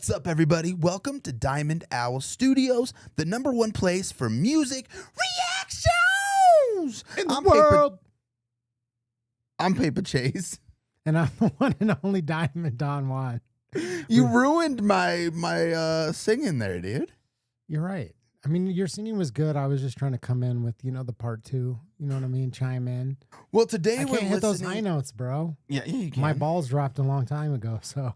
What's up, everybody? Welcome to Diamond Owl Studios, the #1 place for music reactions In the world. I'm Paper Chase. And I'm the one and only Diamond Don Juan. You ruined my singing there, dude. You're right. I mean, your singing was good. I was just trying to come in with, the part two. You know what I mean? Chime in. Well, today I we're can't hit those high notes, bro. Yeah, you can. My balls dropped a long time ago, so,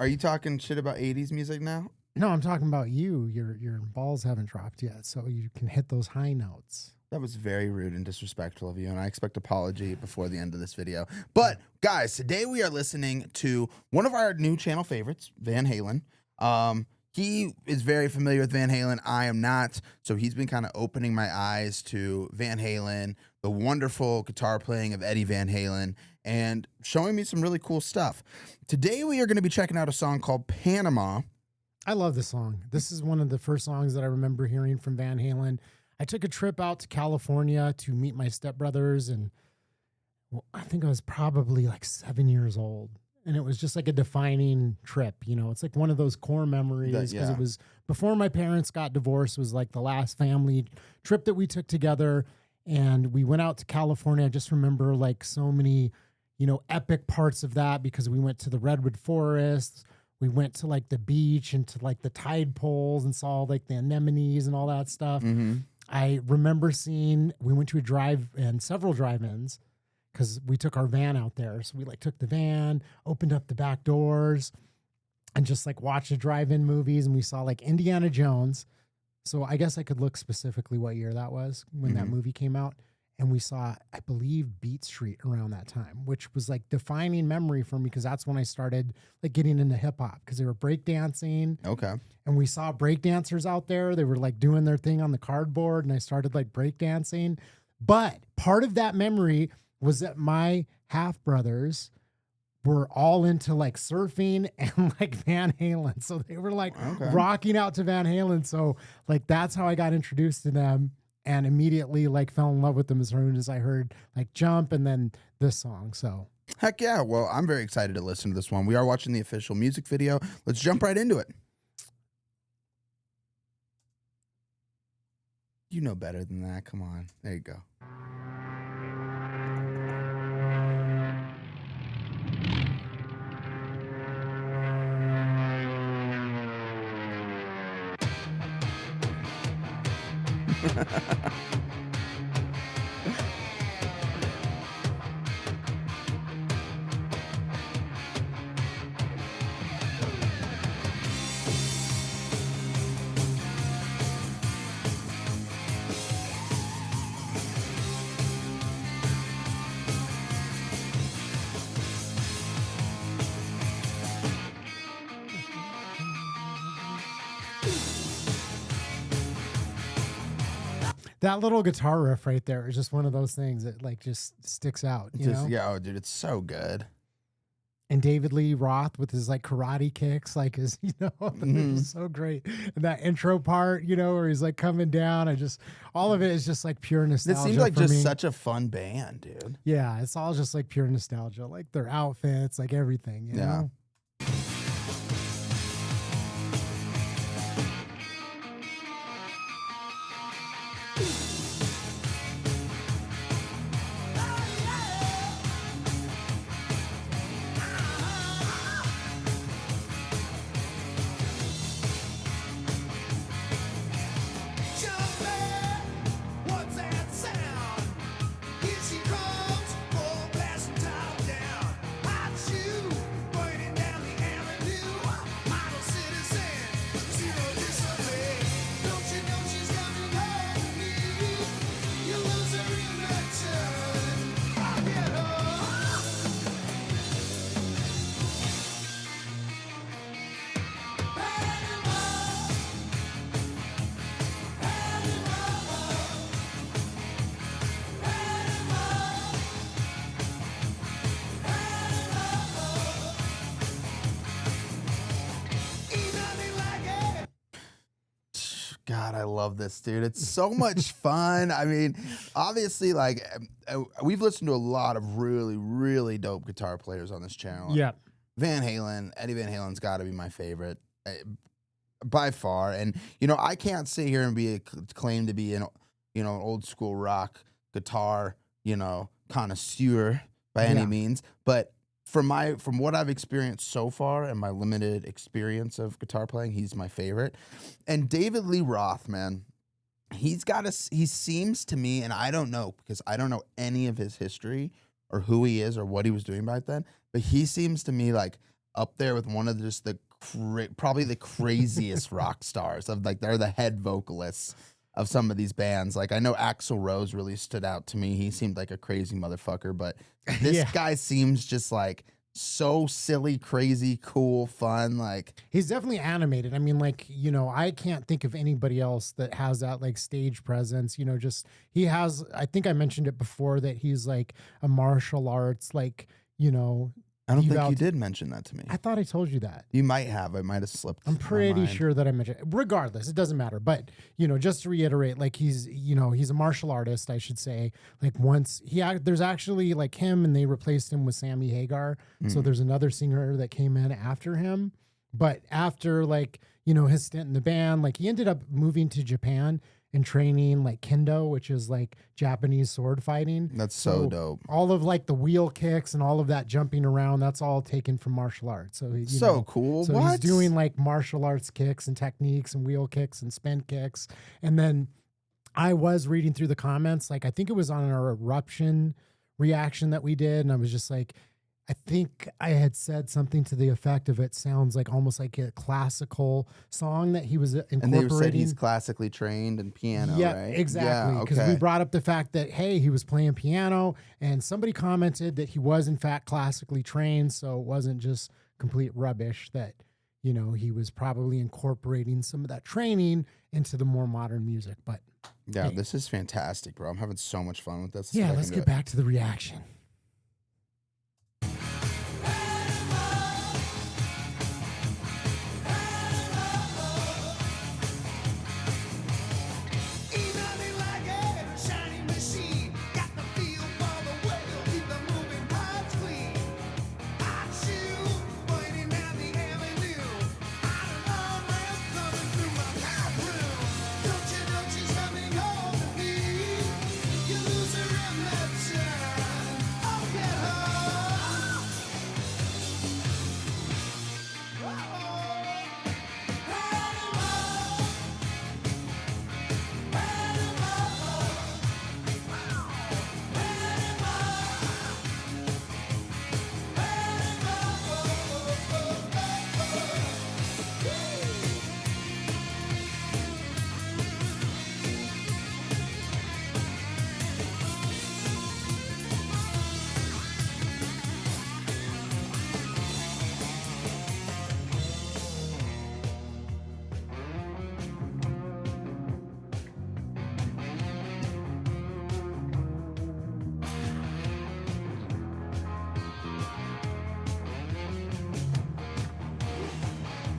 Are you talking shit about 80s music now? No, I'm talking about you. Your balls haven't dropped yet, so you can hit those high notes. That was very rude and disrespectful of you, and I expect apology before the end of this video. But, guys, today we are listening to one of our new channel favorites, Van Halen. He is very familiar with Van Halen. I am not, so he's been kind of opening my eyes to Van Halen, the wonderful guitar playing of Eddie Van Halen, and showing me some really cool stuff. Today we are going to be checking out a song called Panama. I love this song. This is one of the first songs that I remember hearing from Van Halen. I took a trip out to California to meet my stepbrothers, and I think I was probably like 7 years old. And it was just like a defining trip. It's like one of those core memories because it was before my parents got divorced. It was like the last family trip that we took together. And we went out to California. I just remember like so many, epic parts of that because we went to the redwood forests. We went to like the beach and to like the tide poles and saw like the anemones and all that stuff. Mm-hmm. I remember we went to several drive-ins because we took our van out there. So we like took the van, opened up the back doors and just like watched the drive-in movies. And we saw like Indiana Jones. So I guess I could look specifically what year that was when that movie came out. And we saw, I believe, Beat Street around that time, which was like defining memory for me because that's when I started like getting into hip hop because they were breakdancing. Okay. And we saw breakdancers out there. They were like doing their thing on the cardboard and I started like breakdancing. But part of that memory was that my half brothers were all into like surfing and like Van Halen. So they were like rocking out to Van Halen. So like that's how I got introduced to them. And immediately like fell in love with them as soon as I heard like Jump and then this song. So heck yeah. Well, I'm very excited to listen to this one. We are watching the official music video. Let's jump right into it. You know better than that. Come on. There you go. that little guitar riff right there is just one of those things that like just sticks out, you know? Yeah, oh, dude, it's so good. And David Lee Roth with his like karate kicks, like his, it's so great. And that intro part, where he's like coming down, all of it is just like pure nostalgia. It seems like for just me. such a fun band, dude. Yeah, it's all just like pure nostalgia, like their outfits, like everything, you know? God, I love this, dude. It's so much fun. I mean, obviously, like, we've listened to a lot of really, really dope guitar players on this channel. Yeah. Van Halen, Eddie Van Halen's got to be my favorite. by far. And I can't sit here and claim to be an old school rock guitar connoisseur by any Yeah. means, but from what I've experienced so far and my limited experience of guitar playing, he's my favorite. And David Lee Roth, man, he seems to me, and I don't know because I don't know any of his history or who he is or what he was doing back then, but he seems to me like up there with one of just probably the craziest rock stars of like, they're the head vocalists of some of these bands. Like, I know Axl Rose really stood out to me. He seemed like a crazy motherfucker, but this Yeah. guy seems just like so silly, crazy, cool, fun. Like, He's definitely animated. I mean, like, I can't think of anybody else that has that like stage presence, just he has, I think I mentioned it before that he's like a martial arts, like, I don't think you devout- did mention that to me. I thought I told you that. You might have. I might have slipped. I'm my pretty mind. sure that I mentioned it. Regardless, it doesn't matter. But, just to reiterate, like he's a martial artist, I should say. Like once there's actually like him and they replaced him with Sammy Hagar. So there's another singer that came in after him. But after like, his stint in the band, like he ended up moving to Japan and training like kendo, which is like Japanese sword fighting. That's so dope. All of like the wheel kicks and all of that jumping around, that's all taken from martial arts. So Cool. So What? he's doing like martial arts kicks and techniques and wheel kicks and spin kicks. And then I was reading through the comments, like I think it was on our eruption reaction that we did, and I was just like, I think I had said something to the effect of it sounds like almost like a classical song that he was incorporating. And they said he's classically trained in piano, Yeah, right? exactly. Because we brought up the fact that, hey, he was playing piano, and somebody commented that he was in fact classically trained, so it wasn't just complete rubbish, that he was probably incorporating some of that training into the more modern music. But yeah, hey. This is fantastic, bro. I'm having so much fun with this. Let's get back to the reaction.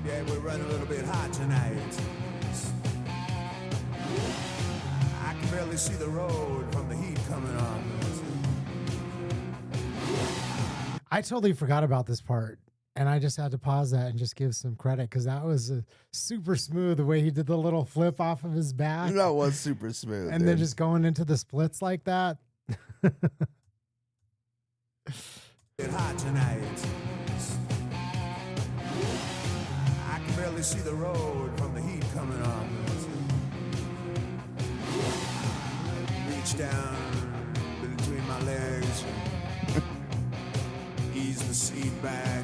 Yeah, we're running a little bit hot tonight. I can barely see the road from the heat coming on. I totally forgot about this part, and I just had to pause that and just give some credit, because that was super smooth the way he did the little flip off of his back. That was super smooth. And then just going into the splits like that. It's hot tonight. I can barely see the road from the heat coming on. Reach down between my legs, ease the seat back.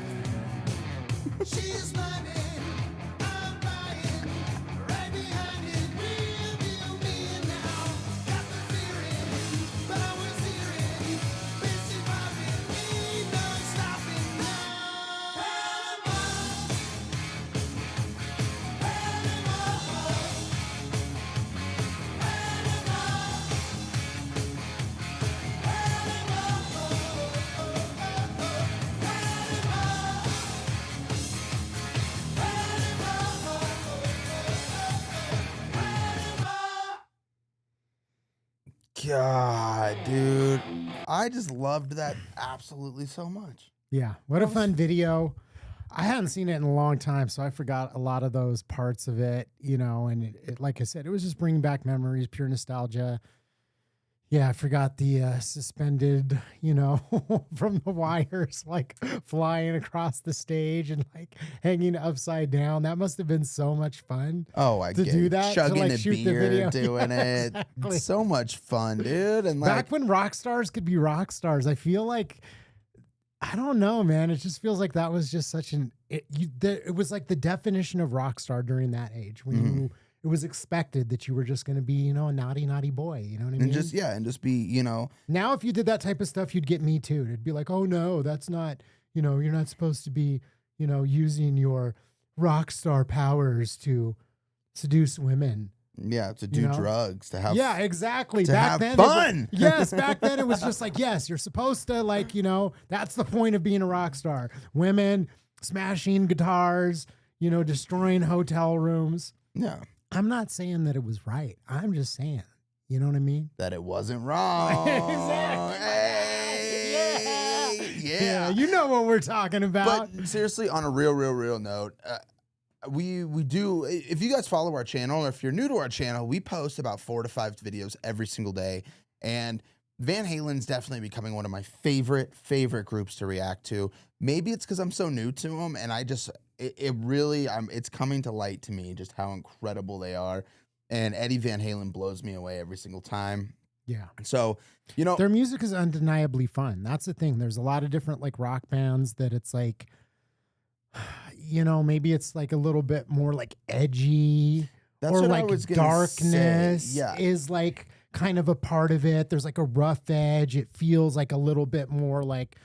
She's running, I'm riding, right behind it, real deal me now. Got the feeling, but I was hearing, busy bobbing, me not stopping now. God, dude. I just loved that absolutely so much. Yeah, what a fun video. I hadn't seen it in a long time, so I forgot a lot of those parts of it, you know, and like I said, it was just bringing back memories, pure nostalgia. Yeah, I forgot the suspended, you know, from the wires, like flying across the stage and like hanging upside down. That must have been so much fun. Oh, I To get do it. that, to, Chugging like, a shoot the beer, video. doing Yeah, it. exactly. So much fun, dude. And like, Back when rock stars could be rock stars, I feel like, I don't know, man. It just feels like that was just such it was like the definition of rock star during that age when it was expected that you were just going to be, you know, a naughty, naughty boy. You know what I mean? and just be, you know, Now, if you did that type of stuff, you'd get me too. It'd be like, oh no, that's not, you know, you're not supposed to be, you know, using your rock star powers to seduce women. yeah, to do You know? drugs, to have, Yeah, exactly. to Back have then, fun. Yes, back then it was just like, yes, you're supposed to, like, you know, that's the point of being a rock star. Women smashing guitars, you know, destroying hotel rooms. Yeah, I'm not saying that it was right. I'm just saying, you know what I mean? that it wasn't wrong. Exactly. Hey, yeah. You know what we're talking about. But seriously, on a real note, we do. If you guys follow our channel, or if you're new to our channel, we post about 4 to 5 videos every single day, and Van Halen's definitely becoming one of my favorite groups to react to. Maybe it's because I'm so new to them, and I just it's coming to light to me just how incredible they are. And Eddie Van Halen blows me away every single time. Yeah. So, you know, Their music is undeniably fun. That's the thing. There's a lot of different like rock bands that it's like, you know, maybe it's like a little bit more like edgy that's or what I like was gonna darkness say. Yeah. is like kind of a part of it. There's like a rough edge. It feels like a little bit more like,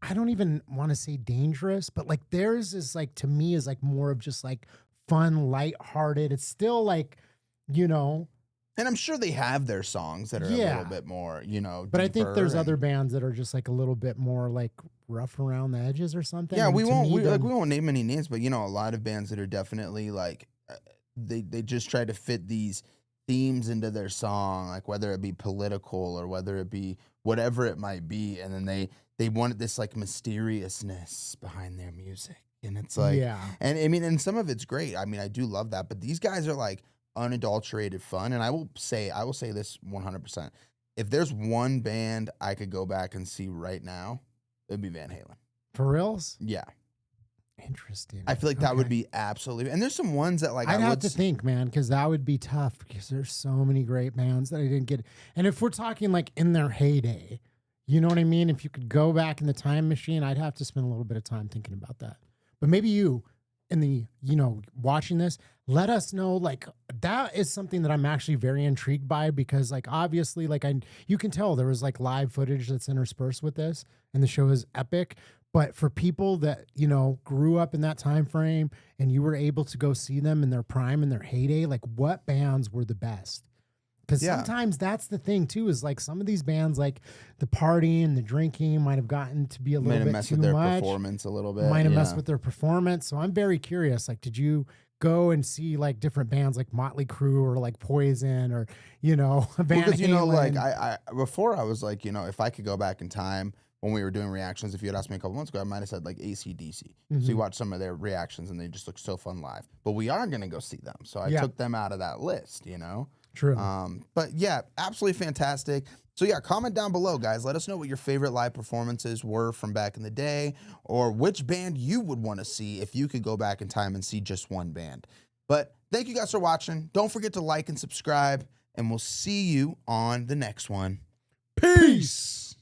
I don't even want to say dangerous, but like theirs is like, to me, is like more of just like fun, lighthearted. It's still like, you know, And I'm sure they have their songs that are a Yeah. little bit more, you know. but I think deeper there's and- other bands that are just like a little bit more like rough around the edges or something. Yeah, And we to won't. me, We them- won't name any names, but you know, a lot of bands that are definitely like they just try to fit these themes into their song, like whether it be political or whether it be whatever it might be, and then they wanted this like mysteriousness behind their music, and it's like, yeah. and I mean, and some of it's great. I mean, I do love that, but these guys are like unadulterated fun, and I will say this 100%. If there's one band I could go back and see right now, it'd be Van Halen. For reals? Yeah. Interesting. I feel like that would Okay. be absolutely. And there's some ones that like I'd I have would to think, man, because that would be tough because there's so many great bands that I didn't get. And if we're talking like in their heyday, you know what I mean? If you could go back in the time machine, I'd have to spend a little bit of time thinking about that. But maybe you, in the, you know, watching this, let us know. Like that is something that I'm actually very intrigued by because, like, obviously, like you can tell there was like live footage that's interspersed with this, and the show is epic. But for people that, you know, grew up in that time frame and you were able to go see them in their prime and their heyday, like what bands were the best? Because Yeah. sometimes that's the thing too, is like some of these bands, like the partying and the drinking might have gotten to be a might little have bit messed too with their much. performance a little bit. Might have yeah. messed with their performance. So I'm very curious. Like, did you go and see like different bands like Motley Crue or like Poison or, you know, Van Because you know, like Halen? I before I was like, you know, if I could go back in time when we were doing reactions, if you had asked me a couple months ago, I might have said like AC/DC. So you Mhm. watch some of their reactions and they just look so fun live. But we are gonna go see them, so I Yeah. took them out of that list. You know. True. But yeah, absolutely fantastic. So yeah, comment down below, guys. Let us know what your favorite live performances were from back in the day, or which band you would want to see if you could go back in time and see just one band. But thank you guys for watching. Don't forget to like and subscribe, and we'll see you on the next one. Peace.